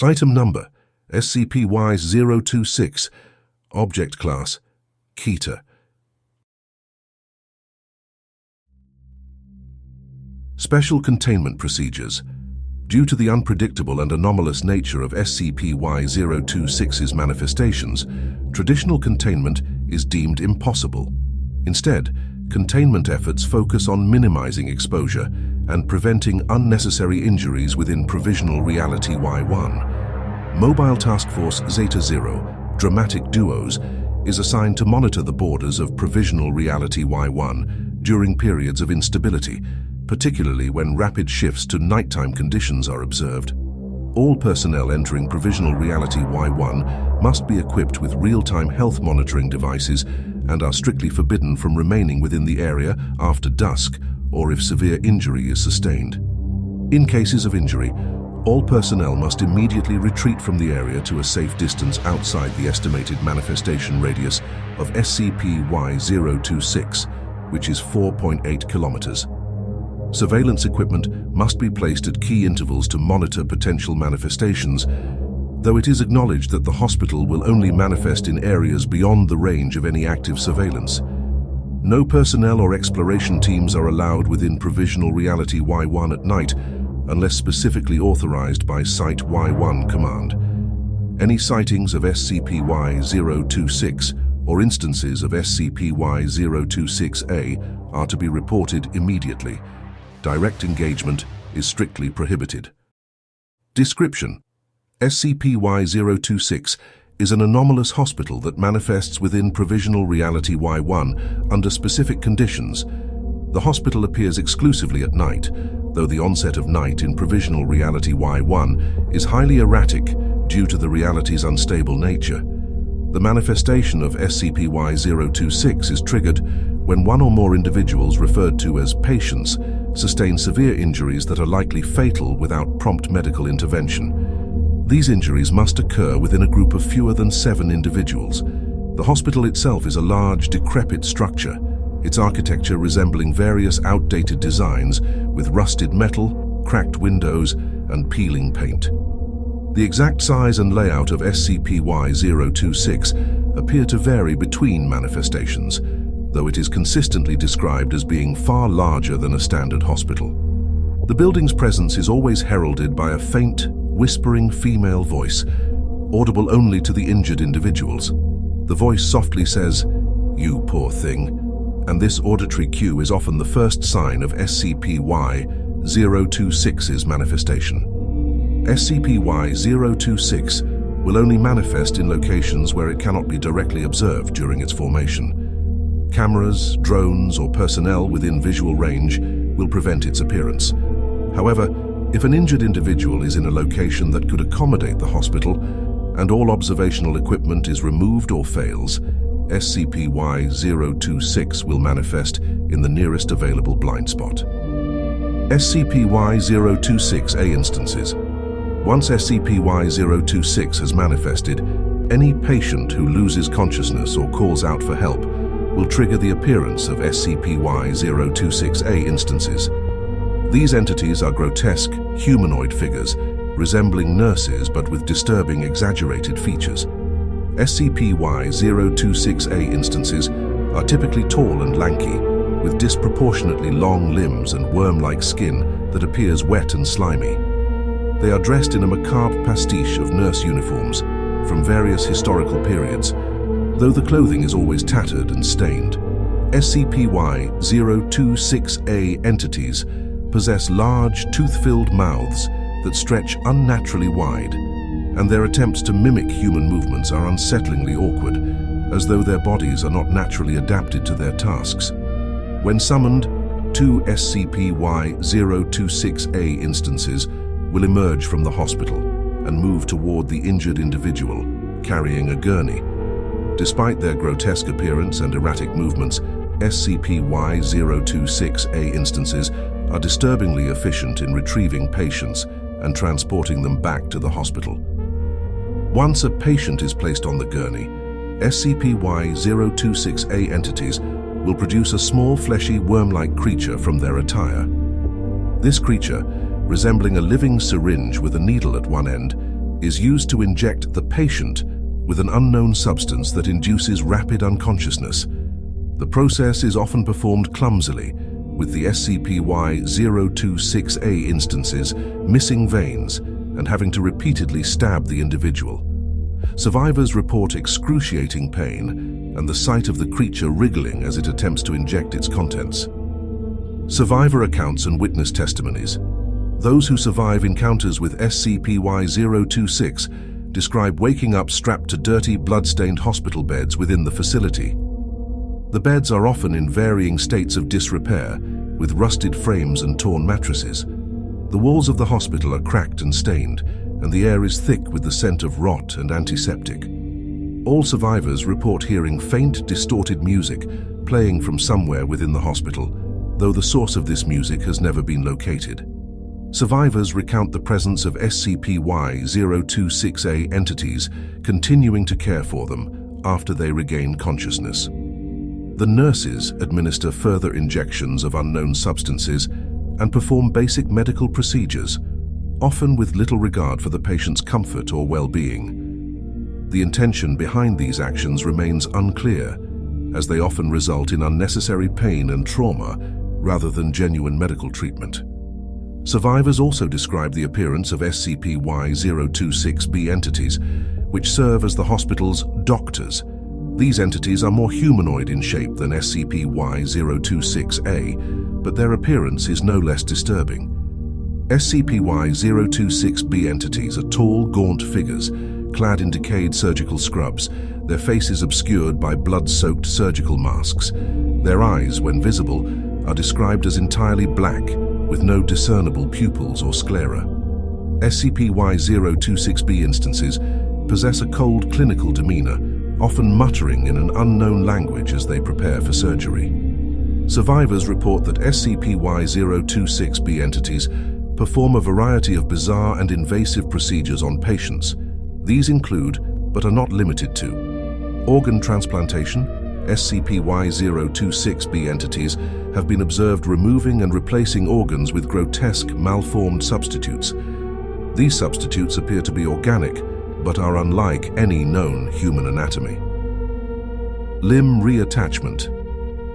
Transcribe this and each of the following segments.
Item Number: SCP-Y-026. Object Class: Keter. Special Containment Procedures. Due to the unpredictable and anomalous nature of SCP-Y-026's manifestations, traditional containment is deemed impossible. Instead, containment efforts focus on minimizing exposure and preventing unnecessary injuries within Provisional Reality-Y-1. Mobile Task Force Zeta-0, Dramatic Duos, is assigned to monitor the borders of Provisional Reality-Y-1 during periods of instability, particularly when rapid shifts to nighttime conditions are observed. All personnel entering Provisional Reality-Y-1 must be equipped with real-time health monitoring devices and are strictly forbidden from remaining within the area after dusk or if severe injury is sustained. In cases of injury, all personnel must immediately retreat from the area to a safe distance outside the estimated manifestation radius of SCP-Y-026, which is 4.8 kilometers. Surveillance equipment must be placed at key intervals to monitor potential manifestations, though it is acknowledged that the hospital will only manifest in areas beyond the range of any active surveillance. No personnel or exploration teams are allowed within Provisional Reality-Y-1 at night unless specifically authorized by Site Y1 Command. Any sightings of SCP-Y-026 or instances of SCP-Y-026A are to be reported immediately. Direct engagement is strictly prohibited. Description: SCP-Y-026 is an anomalous hospital that manifests within Provisional Reality-Y-1 under specific conditions. The hospital appears exclusively at night, though the onset of night in Provisional Reality-Y-1 is highly erratic due to the reality's unstable nature. The manifestation of SCP-Y-026 is triggered when one or more individuals referred to as patients sustain severe injuries that are likely fatal without prompt medical intervention. These injuries must occur within a group of fewer than 7 individuals. The hospital itself is a large, decrepit structure, its architecture resembling various outdated designs with rusted metal, cracked windows, and peeling paint. The exact size and layout of SCP-Y-026 appear to vary between manifestations, though it is consistently described as being far larger than a standard hospital. The building's presence is always heralded by a faint, whispering female voice, audible only to the injured individuals. The voice softly says, "You poor thing," and this auditory cue is often the first sign of SCP-Y-026's manifestation. SCP-Y-026 will only manifest in locations where it cannot be directly observed during its formation. Cameras, drones, or personnel within visual range will prevent its appearance. However, if an injured individual is in a location that could accommodate the hospital, and all observational equipment is removed or fails, SCP-Y-026 will manifest in the nearest available blind spot. SCP-Y-026A Instances. Once SCP-Y-026 has manifested, any patient who loses consciousness or calls out for help will trigger the appearance of SCP-Y-026A Instances. These entities are grotesque, humanoid figures, resembling nurses but with disturbing, exaggerated features. SCP-Y-026A Instances are typically tall and lanky, with disproportionately long limbs and worm-like skin that appears wet and slimy. They are dressed in a macabre pastiche of nurse uniforms from various historical periods, though the clothing is always tattered and stained. SCP-Y-026A Entities possess large, tooth-filled mouths that stretch unnaturally wide, and their attempts to mimic human movements are unsettlingly awkward, as though their bodies are not naturally adapted to their tasks. When summoned, 2 SCP-Y-026A instances will emerge from the hospital and move toward the injured individual, carrying a gurney. Despite their grotesque appearance and erratic movements, SCP-Y-026A instances are disturbingly efficient in retrieving patients and transporting them back to the hospital. Once a patient is placed on the gurney, SCP-Y-026A entities will produce a small, fleshy, worm-like creature from their attire. This creature, resembling a living syringe with a needle at one end, is used to inject the patient with an unknown substance that induces rapid unconsciousness. The process is often performed clumsily, with the SCP-Y-026A instances missing veins and having to repeatedly stab the individual. Survivors report excruciating pain and the sight of the creature wriggling as it attempts to inject its contents. Survivor accounts and witness testimonies. Those who survive encounters with SCP-Y-026 describe waking up strapped to dirty, blood-stained hospital beds within the facility. The beds are often in varying states of disrepair, with rusted frames and torn mattresses. The walls of the hospital are cracked and stained, and the air is thick with the scent of rot and antiseptic. All survivors report hearing faint, distorted music playing from somewhere within the hospital, though the source of this music has never been located. Survivors recount the presence of SCP-Y-026A entities continuing to care for them after they regain consciousness. The nurses administer further injections of unknown substances and perform basic medical procedures, often with little regard for the patient's comfort or well-being. The intention behind these actions remains unclear, as they often result in unnecessary pain and trauma rather than genuine medical treatment. Survivors also describe the appearance of SCP-Y-026B entities, which serve as the hospital's doctors. These entities are more humanoid in shape than SCP-Y-026A, but their appearance is no less disturbing. SCP-Y-026B entities are tall, gaunt figures, clad in decayed surgical scrubs, their faces obscured by blood-soaked surgical masks. Their eyes, when visible, are described as entirely black, with no discernible pupils or sclera. SCP-Y-026B instances possess a cold clinical demeanor, often muttering in an unknown language as they prepare for surgery. Survivors report that SCP-Y-026B entities perform a variety of bizarre and invasive procedures on patients. These include, but are not limited to, organ transplantation. SCP-Y-026B entities have been observed removing and replacing organs with grotesque, malformed substitutes. These substitutes appear to be organic, but are unlike any known human anatomy. Limb reattachment.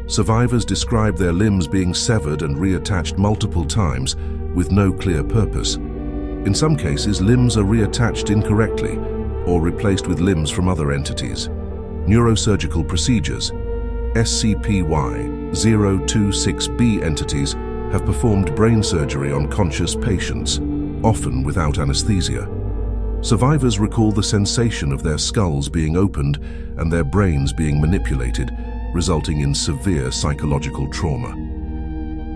Survivors describe their limbs being severed and reattached multiple times with no clear purpose. In some cases, limbs are reattached incorrectly or replaced with limbs from other entities. Neurosurgical procedures. SCP-Y-026B entities have performed brain surgery on conscious patients, often without anesthesia. Survivors recall the sensation of their skulls being opened and their brains being manipulated, resulting in severe psychological trauma.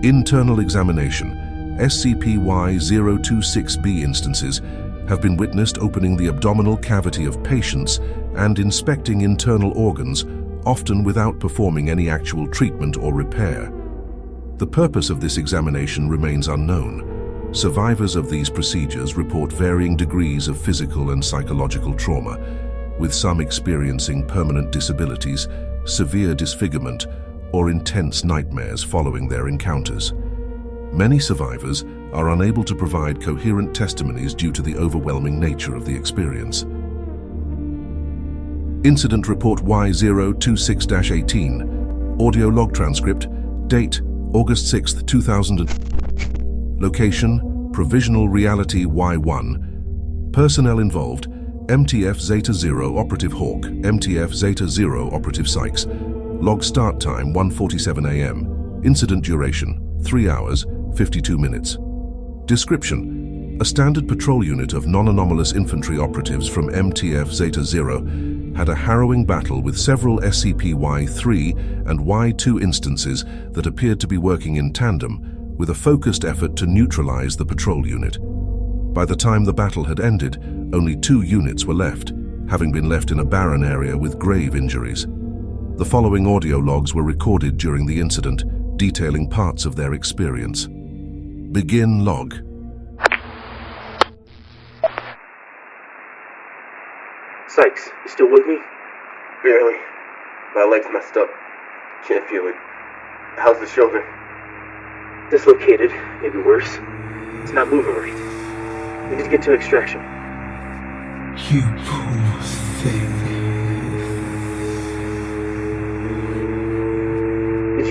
Internal examination. SCP-Y-026B instances have been witnessed opening the abdominal cavity of patients and inspecting internal organs, often without performing any actual treatment or repair. The purpose of this examination remains unknown. Survivors of these procedures report varying degrees of physical and psychological trauma, with some experiencing permanent disabilities, severe disfigurement, or intense nightmares following their encounters. Many survivors are unable to provide coherent testimonies due to the overwhelming nature of the experience. Incident Report Y-026-18. Audio log transcript. Date: August 6, 2000. Location: Provisional Reality-Y-1. Personnel involved: MTF Zeta 0 Operative Hawk, MTF Zeta 0 Operative Sykes. Log start time 1:47 a.m. Incident duration 3 hours, 52 minutes. Description: a standard patrol unit of non-anomalous infantry operatives from MTF Zeta 0 had a harrowing battle with several SCP-Y3 and Y2 instances that appeared to be working in tandem, with a focused effort to neutralize the patrol unit. By the time the battle had ended, only 2 units were left, having been left in a barren area with grave injuries. The following audio logs were recorded during the incident, detailing parts of their experience. Begin log. Sykes, you still with me? Barely. My leg's messed up. Can't feel it. How's the shoulder? Dislocated, maybe worse. It's not moving right. We need to get to extraction. You poor thing. Did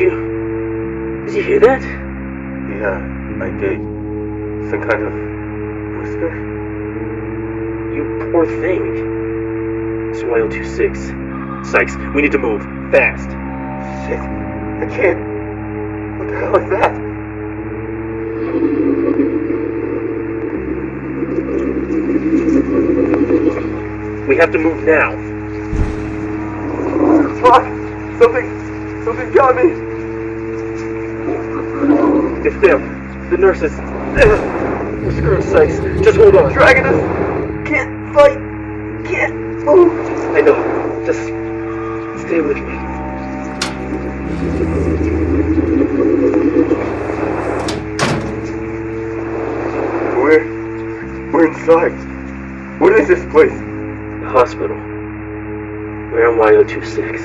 you hear that? Yeah, I did. Some kind of whisper? You poor thing. It's Y-026. Sykes, we need to move. Fast. Shit. I can't. What the hell is that? We have to move now. Fuck! Something got me! It's them. The nurses. We're screwed, Sykes. Just hold on. Dragging us. Can't fight. Can't move. I know. Just stay with me. We're inside. What is this place? The hospital. We're on Y-026.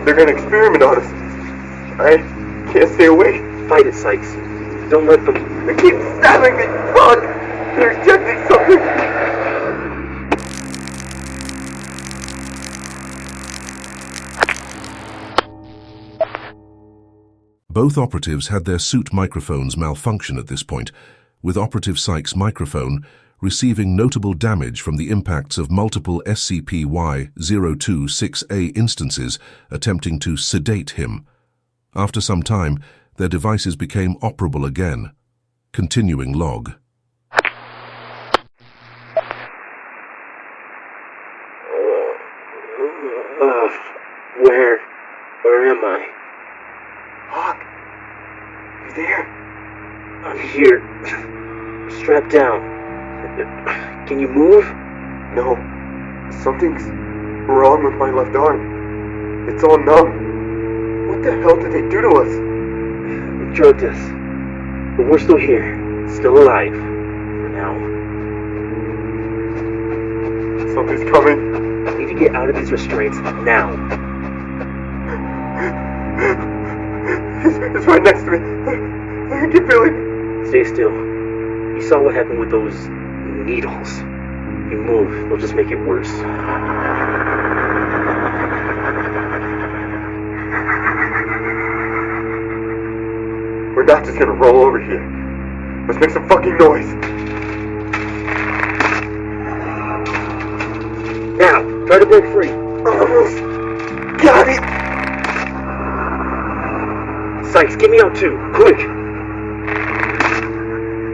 They're gonna experiment on us. I can't stay away. Fight it, Sykes. Don't let them. They keep stabbing me. Fuck! They're injecting something. Both operatives had their suit microphones malfunction at this point, with Operative Sykes' microphone receiving notable damage from the impacts of multiple SCP-Y-026A instances attempting to sedate him. After some time, their devices became operable again. Continuing log. Where am I? Hawk, you there? I'm here. Strapped down. Can you move? No. Something's wrong with my left arm. It's all numb. What the hell did they do to us? They drugged us. But we're still here. Still alive. For now. Something's coming. I need to get out of these restraints now. It's right next to me. I can feel it. Stay still. You saw what happened with those needles. If you move, they'll just make it worse. We're not just gonna roll over here. Let's make some fucking noise. Now, try to break free. Almost got it. Sykes, get me out too, quick!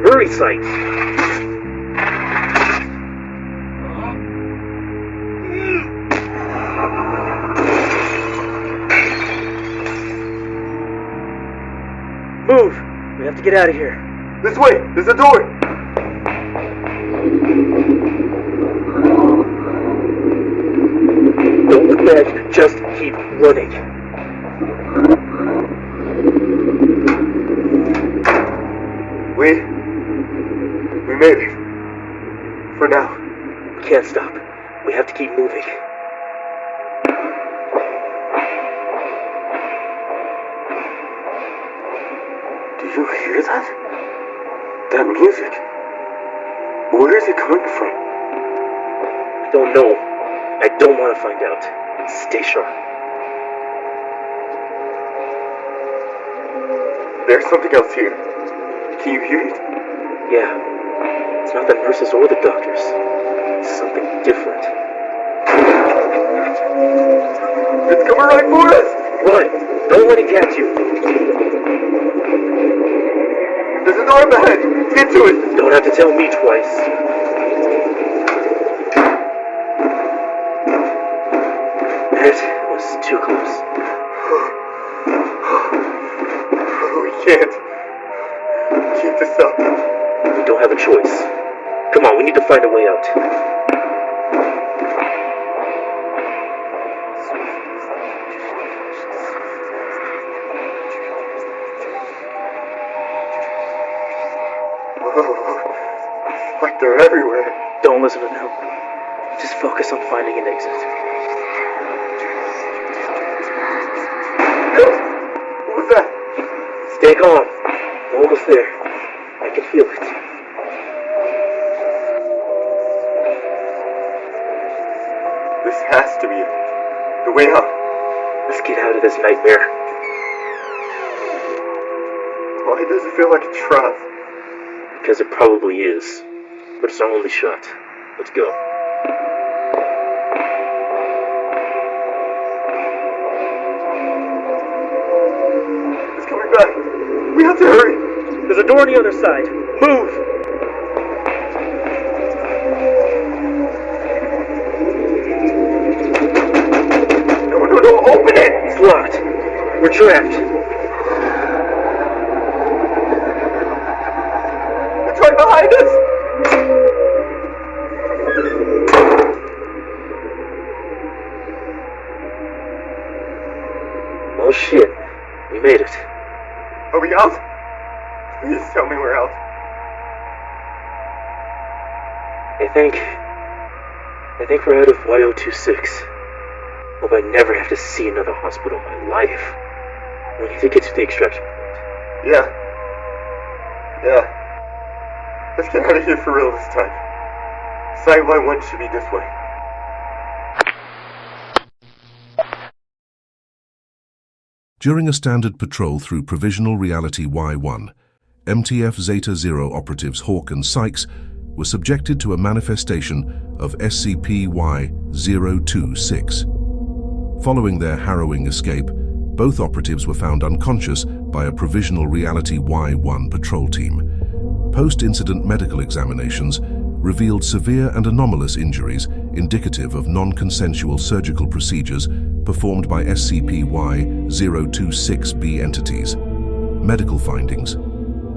Hurry, Sykes! Move! We have to get out of here. This way! There's a door! Don't look back, just keep running. We made it. For now. We can't stop. We have to keep moving. Do you hear that? That music? Where is it coming from? I don't know. I don't want to find out. Stay sharp. There's something else here. Can you hear it? Yeah. It's not the nurses or the doctors. It's something different. It's coming right for us! Run! Don't let it catch you! There's an arm ahead! Get to it! Don't have to tell me twice. That was too close. We can't keep this up. We don't have a choice. Come on, we need to find a way out. Whoa, like they're everywhere. Don't listen to them. Just focus on finding an exit. What was that? Stay calm. We're almost there. can feel it. This has to be it. The way out. Let's get out of this nightmare. Why does it feel like a trap? Because it probably is. But it's our only shot. Let's go. It's coming back. We have to hurry. There's a door on the other side. Move! No, open it! It's locked. We're trapped. It's right behind us! Oh shit. We made it. Are we out? Please tell me we're out. I think we're out of Y-026. Hope I never have to see another hospital in my life. We need to get to the extraction point. Yeah. Let's get out of here for real this time. Site Y1 should be this way. During a standard patrol through Provisional Reality-Y-1, MTF Zeta 0 operatives Hawk and Sykes were subjected to a manifestation of SCP-Y-026. Following their harrowing escape, both operatives were found unconscious by a Provisional Reality-Y-1 patrol team. Post-incident medical examinations revealed severe and anomalous injuries indicative of non-consensual surgical procedures performed by SCP-Y-026B Entities. Medical findings: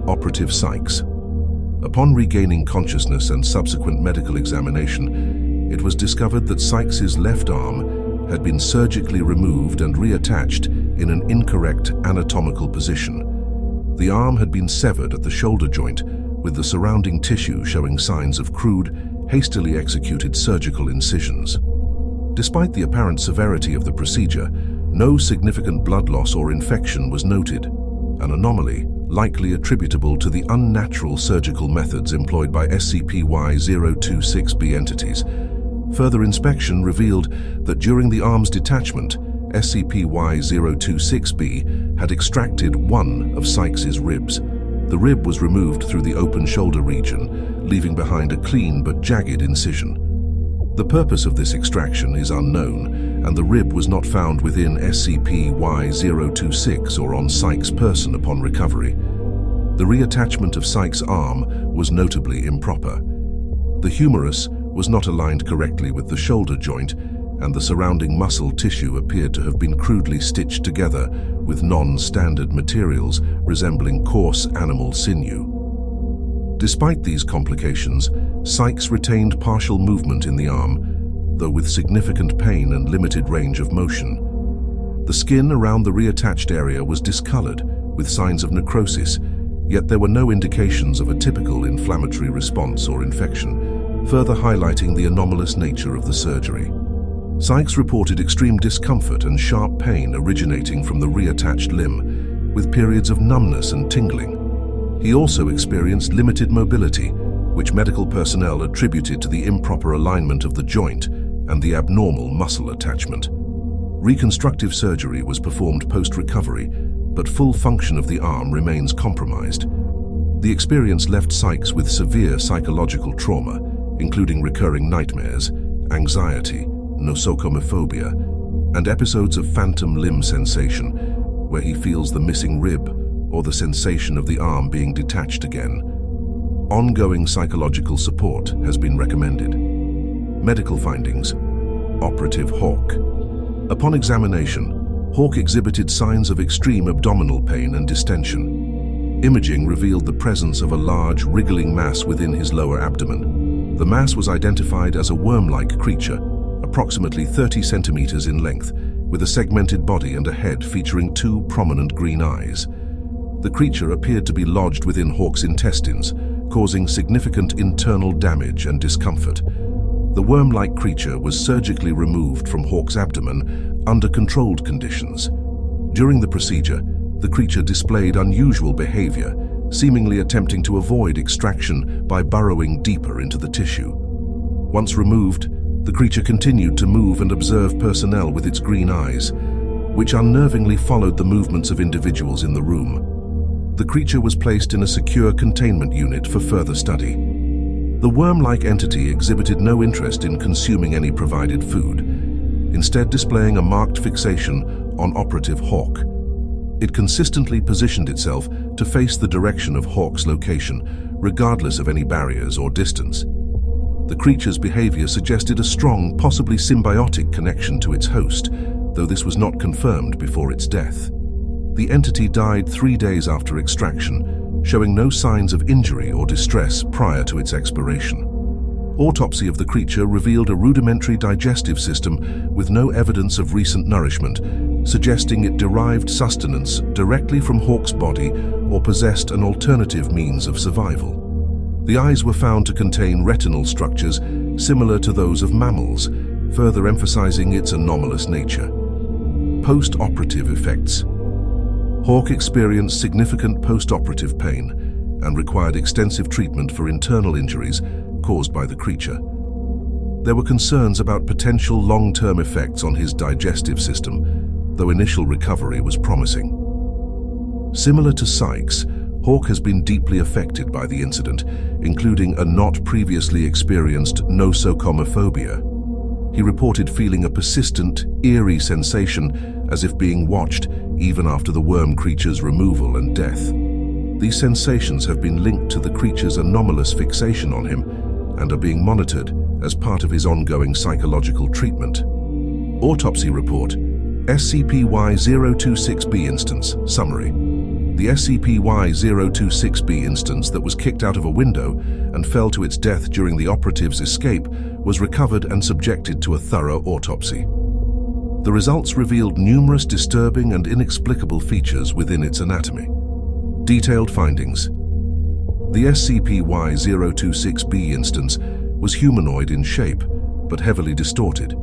Operative Sykes. Upon regaining consciousness and subsequent medical examination, it was discovered that Sykes's left arm had been surgically removed and reattached in an incorrect anatomical position. The arm had been severed at the shoulder joint, with the surrounding tissue showing signs of crude, hastily executed surgical incisions. Despite the apparent severity of the procedure, no significant blood loss or infection was noted, an anomaly likely attributable to the unnatural surgical methods employed by SCP-Y-026B entities. Further inspection revealed that during the arm's detachment, SCP-Y-026B had extracted one of Sykes's ribs. The rib was removed through the open shoulder region, leaving behind a clean but jagged incision. The purpose of this extraction is unknown, and the rib was not found within SCP-Y-026 or on Sykes' person upon recovery. The reattachment of Sykes' arm was notably improper. The humerus was not aligned correctly with the shoulder joint, and the surrounding muscle tissue appeared to have been crudely stitched together with non-standard materials resembling coarse animal sinew. Despite these complications, Sykes retained partial movement in the arm, though with significant pain and limited range of motion. The skin around the reattached area was discolored, with signs of necrosis, yet there were no indications of a typical inflammatory response or infection, further highlighting the anomalous nature of the surgery. Sykes reported extreme discomfort and sharp pain originating from the reattached limb, with periods of numbness and tingling. He also experienced limited mobility, which medical personnel attributed to the improper alignment of the joint and the abnormal muscle attachment. Reconstructive surgery was performed post-recovery, but full function of the arm remains compromised. The experience left Sykes with severe psychological trauma, including recurring nightmares, anxiety, nosocomophobia, and episodes of phantom limb sensation, where he feels the missing rib or the sensation of the arm being detached again. Ongoing psychological support has been recommended. Medical findings: Operative Hawk. Upon examination, Hawk exhibited signs of extreme abdominal pain and distension. Imaging revealed the presence of a large, wriggling mass within his lower abdomen. The mass was identified as a worm-like creature, approximately 30 centimeters in length, with a segmented body and a head featuring two prominent green eyes. The creature appeared to be lodged within Hawk's intestines, causing significant internal damage and discomfort. The worm-like creature was surgically removed from Hawk's abdomen under controlled conditions. During the procedure, the creature displayed unusual behavior, seemingly attempting to avoid extraction by burrowing deeper into the tissue. Once removed, the creature continued to move and observe personnel with its green eyes, which unnervingly followed the movements of individuals in the room. The creature was placed in a secure containment unit for further study. The worm-like entity exhibited no interest in consuming any provided food, instead displaying a marked fixation on Operative Hawk. It consistently positioned itself to face the direction of Hawk's location, regardless of any barriers or distance. The creature's behavior suggested a strong, possibly symbiotic connection to its host, though this was not confirmed before its death. The entity died 3 days after extraction, showing no signs of injury or distress prior to its expiration. Autopsy of the creature revealed a rudimentary digestive system with no evidence of recent nourishment, suggesting it derived sustenance directly from Hawk's body or possessed an alternative means of survival. The eyes were found to contain retinal structures similar to those of mammals, further emphasizing its anomalous nature. Post-operative effects. Hawk experienced significant post-operative pain and required extensive treatment for internal injuries caused by the creature. There were concerns about potential long-term effects on his digestive system, though initial recovery was promising. Similar to Sykes, Hawk has been deeply affected by the incident, including a not previously experienced nosocomophobia. He reported feeling a persistent, eerie sensation as if being watched even after the worm creature's removal and death. These sensations have been linked to the creature's anomalous fixation on him and are being monitored as part of his ongoing psychological treatment. Autopsy report, SCP-Y-026B Instance, summary. The SCP-Y-026B instance that was kicked out of a window and fell to its death during the operative's escape was recovered and subjected to a thorough autopsy. The results revealed numerous disturbing and inexplicable features within its anatomy. Detailed findings. The SCP-Y-026B instance was humanoid in shape, but heavily distorted.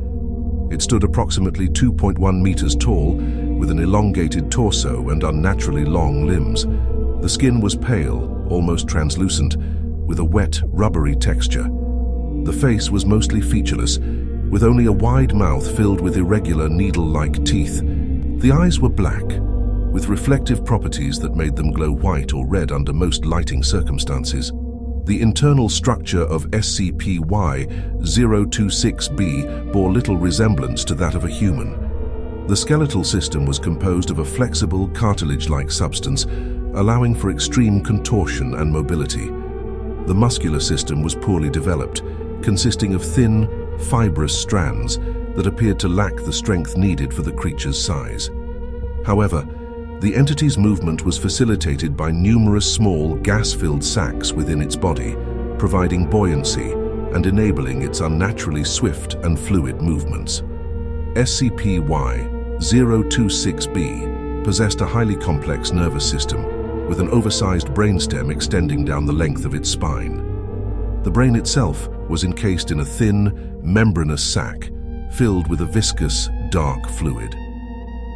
It stood approximately 2.1 meters tall, with an elongated torso and unnaturally long limbs. The skin was pale, almost translucent, with a wet, rubbery texture. The face was mostly featureless, with only a wide mouth filled with irregular needle-like teeth. The eyes were black, with reflective properties that made them glow white or red under most lighting circumstances. The internal structure of SCP-Y-026B bore little resemblance to that of a human. The skeletal system was composed of a flexible, cartilage-like substance, allowing for extreme contortion and mobility. The muscular system was poorly developed, consisting of thin, fibrous strands that appeared to lack the strength needed for the creature's size. However, the entity's movement was facilitated by numerous small, gas-filled sacs within its body, providing buoyancy and enabling its unnaturally swift and fluid movements. SCP-Y-026B possessed a highly complex nervous system, with an oversized brainstem extending down the length of its spine. The brain itself was encased in a thin, membranous sac, filled with a viscous, dark fluid.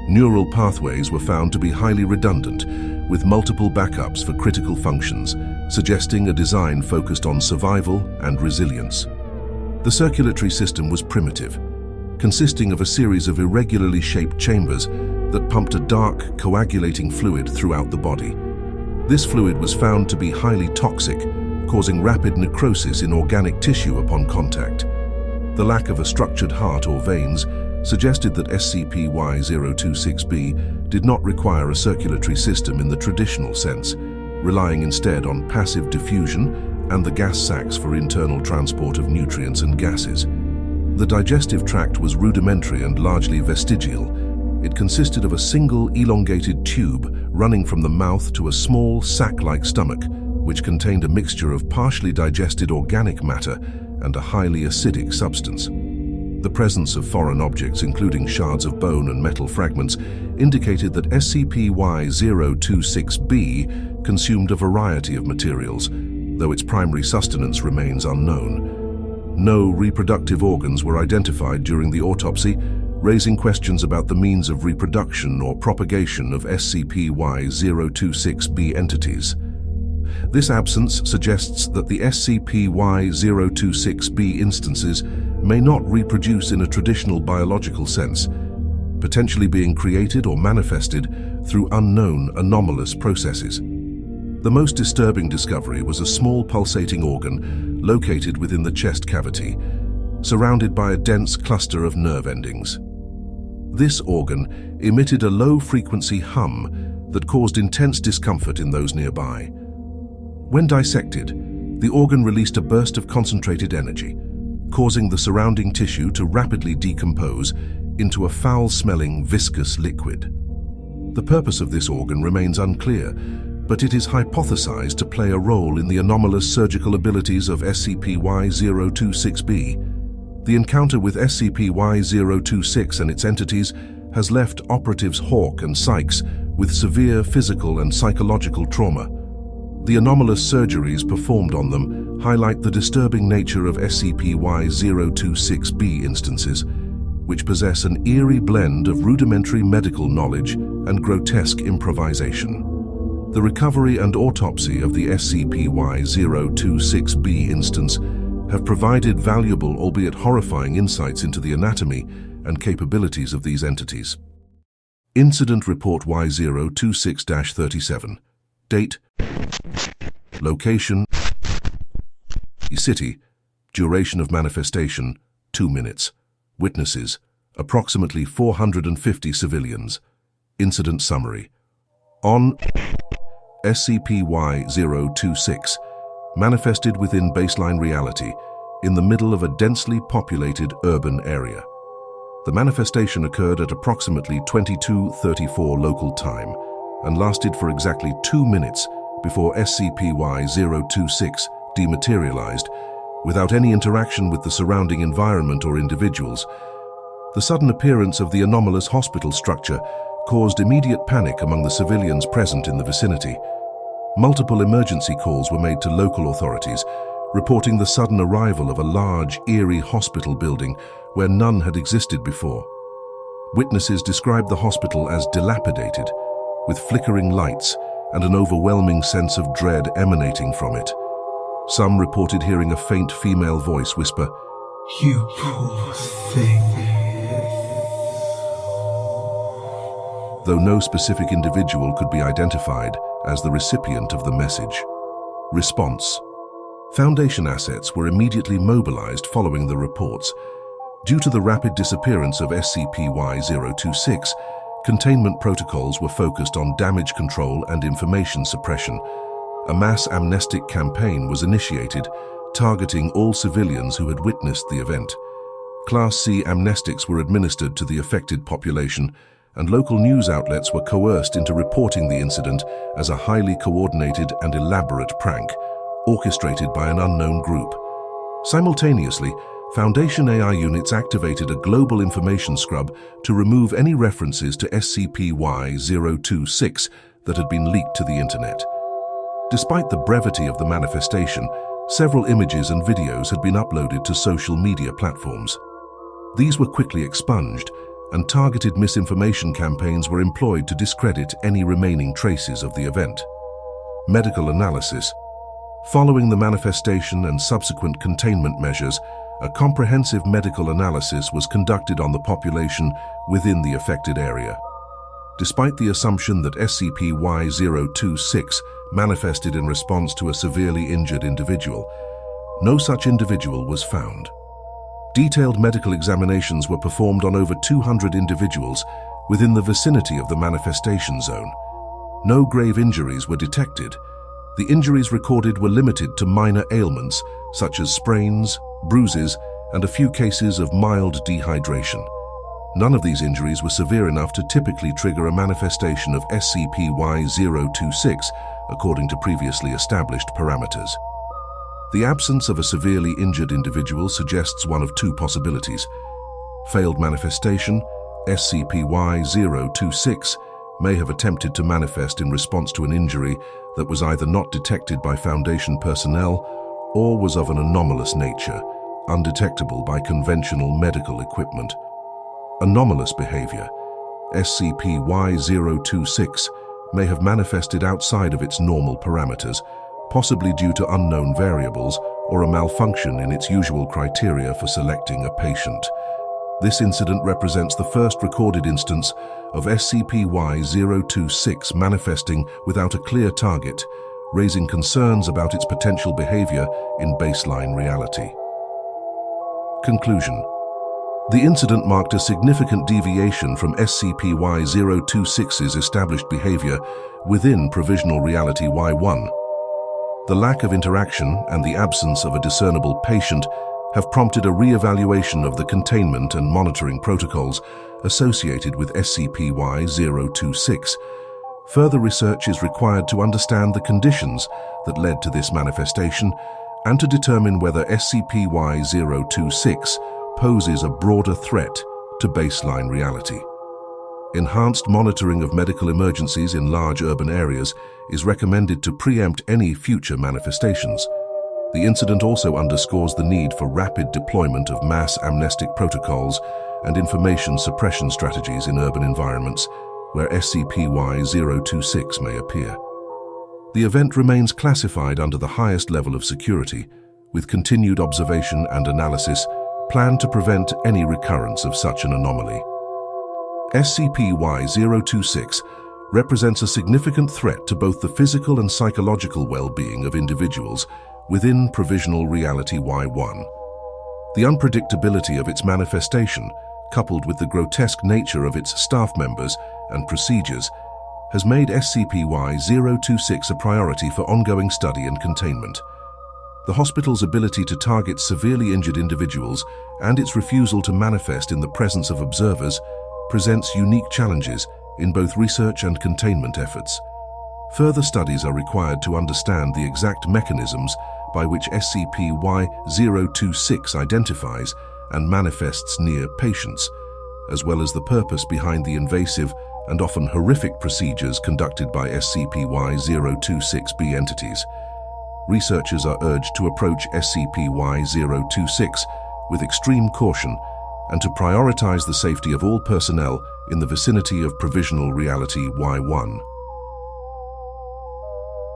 Neural pathways were found to be highly redundant, with multiple backups for critical functions, suggesting a design focused on survival and resilience. The circulatory system was primitive, consisting of a series of irregularly shaped chambers that pumped a dark, coagulating fluid throughout the body. This fluid was found to be highly toxic, causing rapid necrosis in organic tissue upon contact. The lack of a structured heart or veins suggested that SCP-Y-026B did not require a circulatory system in the traditional sense, relying instead on passive diffusion and the gas sacs for internal transport of nutrients and gases. The digestive tract was rudimentary and largely vestigial. It consisted of a single elongated tube running from the mouth to a small sac-like stomach, which contained a mixture of partially digested organic matter and a highly acidic substance. The presence of foreign objects, including shards of bone and metal fragments, indicated that SCP-Y-026B consumed a variety of materials, though its primary sustenance remains unknown. No reproductive organs were identified during the autopsy, raising questions about the means of reproduction or propagation of SCP-Y-026B entities. This absence suggests that the SCP-Y-026B instances may not reproduce in a traditional biological sense, potentially being created or manifested through unknown anomalous processes. The most disturbing discovery was a small pulsating organ located within the chest cavity, surrounded by a dense cluster of nerve endings. This organ emitted a low-frequency hum that caused intense discomfort in those nearby. When dissected, the organ released a burst of concentrated energy, causing the surrounding tissue to rapidly decompose into a foul-smelling, viscous liquid. The purpose of this organ remains unclear, but it is hypothesized to play a role in the anomalous surgical abilities of SCP-Y-026B. The encounter with SCP-Y-026 and its entities has left Operatives Hawk and Sykes with severe physical and psychological trauma. The anomalous surgeries performed on them highlight the disturbing nature of SCP-Y-026B instances, which possess an eerie blend of rudimentary medical knowledge and grotesque improvisation. The recovery and autopsy of the SCP-Y-026B instance have provided valuable, albeit horrifying, insights into the anatomy and capabilities of these entities. Incident Report Y026-37. Date. Location. City. Duration of manifestation, 2 minutes. Witnesses, approximately 450 civilians. Incident summary. On SCP-Y-026 manifested within baseline reality in the middle of a densely populated urban area. The manifestation occurred at approximately 22:34 local time and lasted for exactly 2 minutes before SCP-Y-026 dematerialized without any interaction with the surrounding environment or individuals. The sudden appearance of the anomalous hospital structure caused immediate panic among the civilians present in the vicinity. Multiple emergency calls were made to local authorities, reporting the sudden arrival of a large, eerie hospital building where none had existed before. Witnesses described the hospital as dilapidated, with flickering lights and an overwhelming sense of dread emanating from it. Some reported hearing a faint female voice whisper, "You poor thing." Though no specific individual could be identified as the recipient of the message. Response. Foundation assets were immediately mobilized following the reports. Due to the rapid disappearance of SCP-Y-026, containment protocols were focused on damage control and information suppression. A mass amnestic campaign was initiated, targeting all civilians who had witnessed the event. Class C amnestics were administered to the affected population, and local news outlets were coerced into reporting the incident as a highly coordinated and elaborate prank, orchestrated by an unknown group. Simultaneously, Foundation AI units activated a global information scrub to remove any references to SCP-Y-026 that had been leaked to the internet. Despite the brevity of the manifestation, several images and videos had been uploaded to social media platforms. These were quickly expunged, and targeted misinformation campaigns were employed to discredit any remaining traces of the event. Medical analysis. Following the manifestation and subsequent containment measures, a comprehensive medical analysis was conducted on the population within the affected area. Despite the assumption that SCP-Y-026 manifested in response to a severely injured individual, no such individual was found. Detailed medical examinations were performed on over 200 individuals within the vicinity of the manifestation zone. No grave injuries were detected. The injuries recorded were limited to minor ailments such as sprains, bruises, and a few cases of mild dehydration. None of these injuries were severe enough to typically trigger a manifestation of SCP-Y-026 according to previously established parameters. The absence of a severely injured individual suggests one of two possibilities. Failed manifestation, SCP-Y-026 may have attempted to manifest in response to an injury that was either not detected by Foundation personnel or was of an anomalous nature, undetectable by conventional medical equipment. Anomalous behavior. SCP-Y-026 may have manifested outside of its normal parameters, possibly due to unknown variables or a malfunction in its usual criteria for selecting a patient. This incident represents the first recorded instance of SCP-Y-026 manifesting without a clear target, raising concerns about its potential behavior in baseline reality. Conclusion. The incident marked a significant deviation from SCP-Y-026's established behavior within Provisional Reality-Y-1. The lack of interaction and the absence of a discernible patient have prompted a re-evaluation of the containment and monitoring protocols associated with SCP-Y-026. Further research is required to understand the conditions that led to this manifestation and to determine whether SCP-Y-026 poses a broader threat to baseline reality. Enhanced monitoring of medical emergencies in large urban areas is recommended to preempt any future manifestations. The incident also underscores the need for rapid deployment of mass amnestic protocols and information suppression strategies in urban environments where SCP-Y-026 may appear. The event remains classified under the highest level of security, with continued observation and analysis planned to prevent any recurrence of such an anomaly. SCP-Y-026 represents a significant threat to both the physical and psychological well-being of individuals within Provisional Reality-Y-1. The unpredictability of its manifestation, coupled with the grotesque nature of its staff members and procedures, has made SCP-Y-026 a priority for ongoing study and containment. The hospital's ability to target severely injured individuals and its refusal to manifest in the presence of observers presents unique challenges in both research and containment efforts. Further studies are required to understand the exact mechanisms by which SCP-Y-026 identifies and manifests near patients, as well as the purpose behind the invasive and often horrific procedures conducted by SCP-Y-026B entities. Researchers are urged to approach SCP-Y-026 with extreme caution and to prioritize the safety of all personnel in the vicinity of Provisional Reality-Y-1.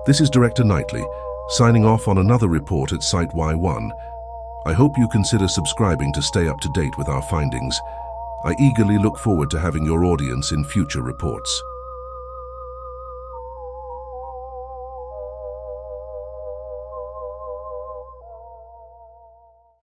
This is Director Knightley, signing off on another report at Site-Y1. I hope you consider subscribing to stay up to date with our findings. I eagerly look forward to having your audience in future reports.